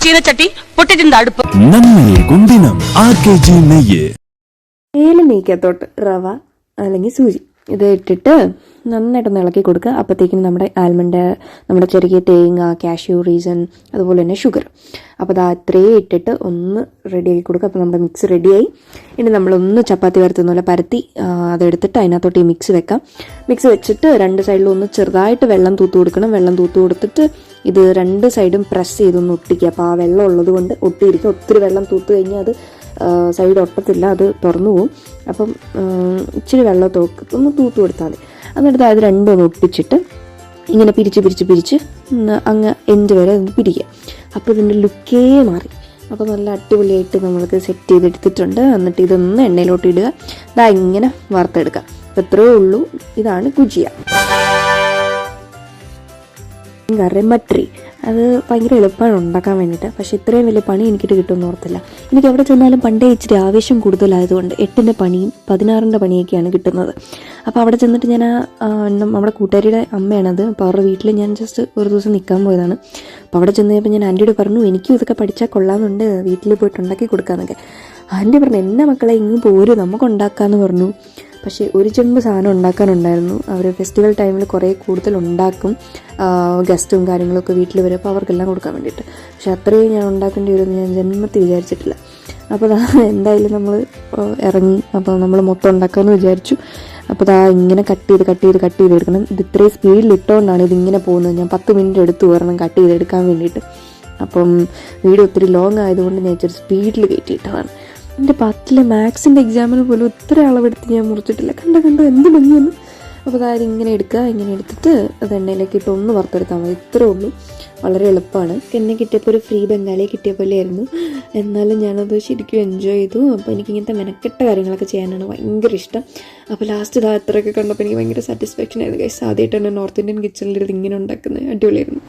ചീനച്ചട്ടി പൊട്ടിച്ചിട്ടുണ്ട് അടുപ്പ്. നമ്മയെ ഗുണ്ടിനം RKG നെയ്യ്. നെയ്ക്കകത്തോട്ട് റവ അല്ലെങ്കിൽ സൂചി ഇത് ഇട്ടിട്ട് നന്നായിട്ടൊന്ന് ഇളക്കി കൊടുക്കുക. അപ്പോഴത്തേക്കും നമ്മുടെ ആൽമണ്ട്, നമ്മുടെ ചെറിയ തേങ്ങ, കാഷ്യൂ, റീസൺ, അതുപോലെ തന്നെ ഷുഗർ, അപ്പോൾ അത് അത്രയും ഇട്ടിട്ട് ഒന്ന് റെഡിയാക്കി കൊടുക്കുക. അപ്പോൾ നമ്മുടെ മിക്സ് റെഡിയായി. ഇനി നമ്മളൊന്ന് ചപ്പാത്തി പരത്തുന്ന പോലെ പരത്തി അതെടുത്തിട്ട് അതിനകത്തോട്ട് ഈ മിക്സ് വെക്കാം. മിക്സ് വെച്ചിട്ട് രണ്ട് സൈഡിലും ഒന്ന് ചെറുതായിട്ട് വെള്ളം തൂത്ത് കൊടുക്കണം. വെള്ളം തൂത്ത് കൊടുത്തിട്ട് ഇത് രണ്ട് സൈഡും പ്രസ് ചെയ്തൊന്ന് ഒട്ടിക്കുക. അപ്പോൾ ആ വെള്ളം ഉള്ളത് കൊണ്ട് ഒട്ടിയിരിക്കും. ഒത്തിരി വെള്ളം തൂത്ത് കഴിഞ്ഞാൽ അത് സൈഡ് ഒട്ടത്തില്ല, അത് തുറന്നു പോകും. അപ്പം ഇച്ചിരി വെള്ളം ഒന്ന് തൂത്ത് കൊടുത്താൽ മതി. എന്നിട്ട് അത് രണ്ടും ഒന്ന് ഒട്ടിച്ചിട്ട് ഇങ്ങനെ പിരിച്ച് അങ്ങ് എൻഡ് വരെ ഒന്ന് പിരിക്കുക. അപ്പോൾ ഇതിൻ്റെ ലുക്കേ മാറി. അപ്പോൾ നല്ല അടിപൊളിയായിട്ട് നമ്മൾക്ക് സെറ്റ് ചെയ്തെടുത്തിട്ടുണ്ട്. എന്നിട്ട് ഇതൊന്ന് എണ്ണയിലോട്ട് ഇടുക. ഇതാ ഇങ്ങനെ വറുത്തെടുക്കുക. അപ്പോൾ ഇത്രയേ ഉള്ളൂ. ഇതാണ് ഗുജിയ. മട്രി അത് ഭയങ്കര എളുപ്പമാണ് ഉണ്ടാക്കാൻ വേണ്ടിയിട്ട്. പക്ഷേ ഇത്രയും വലിയ പണി എനിക്കിട്ട് കിട്ടുമെന്ന് ഓർത്തില്ല. എനിക്ക് എവിടെ ചെന്നാലും പണ്ടേ ഇച്ചിരി ആവേശം കൂടുതലായതുകൊണ്ട് 8ന്റെ പണിയും 16ന്റെ പണിയൊക്കെയാണ് കിട്ടുന്നത്. അപ്പോൾ അവിടെ ചെന്നിട്ട് ഞാൻ നമ്മുടെ കൂട്ടുകാരിയുടെ അമ്മയാണത്. അപ്പോൾ അവരുടെ വീട്ടിൽ ഞാൻ ജസ്റ്റ് ഒരു ദിവസം നിൽക്കാൻ പോയതാണ്. അപ്പോൾ അവിടെ ചെന്ന് കഴിഞ്ഞപ്പോൾ ഞാൻ ആൻറ്റിയോട് പറഞ്ഞു, എനിക്കും ഇതൊക്കെ പഠിച്ചാൽ കൊള്ളാമെന്നുണ്ട്, വീട്ടിൽ പോയിട്ട് ഉണ്ടാക്കി കൊടുക്കാമെന്നൊക്കെ. ആൻറ്റി പറഞ്ഞു, എന്നെ മക്കളെ ഇങ്ങ് പോരും, നമുക്ക് ഉണ്ടാക്കാമെന്ന് പറഞ്ഞു. പക്ഷേ ഒരു ചെമ്പ് സാധനം ഉണ്ടാക്കാനുണ്ടായിരുന്നു. അവർ ഫെസ്റ്റിവൽ ടൈമിൽ കുറേ കൂടുതൽ ഉണ്ടാക്കും, ഗസ്റ്റും കാര്യങ്ങളൊക്കെ വീട്ടിൽ വരും. അപ്പോൾ അവർക്കെല്ലാം കൊടുക്കാൻ വേണ്ടിയിട്ട്. പക്ഷെ അത്രയും ഞാൻ ഉണ്ടാക്കേണ്ടി വരുമെന്ന് ഞാൻ ജന്മത്തിൽ വിചാരിച്ചിട്ടില്ല. അപ്പോൾ എന്തായാലും നമ്മൾ ഇറങ്ങി. അപ്പോൾ നമ്മൾ മൊത്തം ഉണ്ടാക്കാമെന്ന് വിചാരിച്ചു. അപ്പോൾ ഇങ്ങനെ കട്ട് ചെയ്ത് എടുക്കണം. ഇത് ഇത്രയും സ്പീഡിൽ ഇട്ടുകൊണ്ടാണ് ഇതിങ്ങനെ പോകുന്നത്. ഞാൻ 10 മിനിറ്റ് എടുത്തു വരണം കട്ട് ചെയ്തെടുക്കാൻ വേണ്ടിയിട്ട്. അപ്പം വീഡിയോ ഒത്തിരി ലോങ് ആയതുകൊണ്ട് ഞാൻ ഇച്ചിരി സ്പീഡിൽ കയറ്റിയിട്ടതാണ്. എൻ്റെ 10ലെ മാത്സിൻ്റെ എക്സാമിന് പോലും ഇത്ര അളവെടുത്ത് ഞാൻ മുറിച്ചിട്ടില്ല. കണ്ടോ എന്ത് ഭംഗിയെന്ന്. അപ്പോൾ അതായത് ഇങ്ങനെ എടുക്കുക. ഇങ്ങനെ എടുത്തിട്ട് അത് എണ്ണയിലേക്ക് ഇട്ട് ഒന്ന് വറുത്തെടുത്താൽ മതി. ഇത്രേ ഉള്ളൂ. വളരെ എളുപ്പമാണ്. എന്നെ കിട്ടിയപ്പോൾ ഒരു ഫ്രീ ബംഗാളിയെ കിട്ടിയ പോലെയായിരുന്നു. എന്നാലും ഞാനത് ശരിക്കും എൻജോയ് ചെയ്തു. അപ്പോൾ എനിക്കിങ്ങനത്തെ മെനക്കെട്ട കാര്യങ്ങളൊക്കെ ചെയ്യാനാണ് ഭയങ്കര ഇഷ്ടം. അപ്പോൾ ലാസ്റ്റ് ഇത്രയൊക്കെ കണ്ടപ്പോൾ എനിക്ക് ഭയങ്കര സാറ്റിസ്ഫാക്ഷൻ ആയിരുന്നു. ഗൈസ്, ആദ്യമായിട്ടാണ് നോർത്ത് ഇന്ത്യൻ കിച്ചണിൽ ഇങ്ങനെ ഉണ്ടാക്കുന്നത്. അടിപൊളിയായിരുന്നു.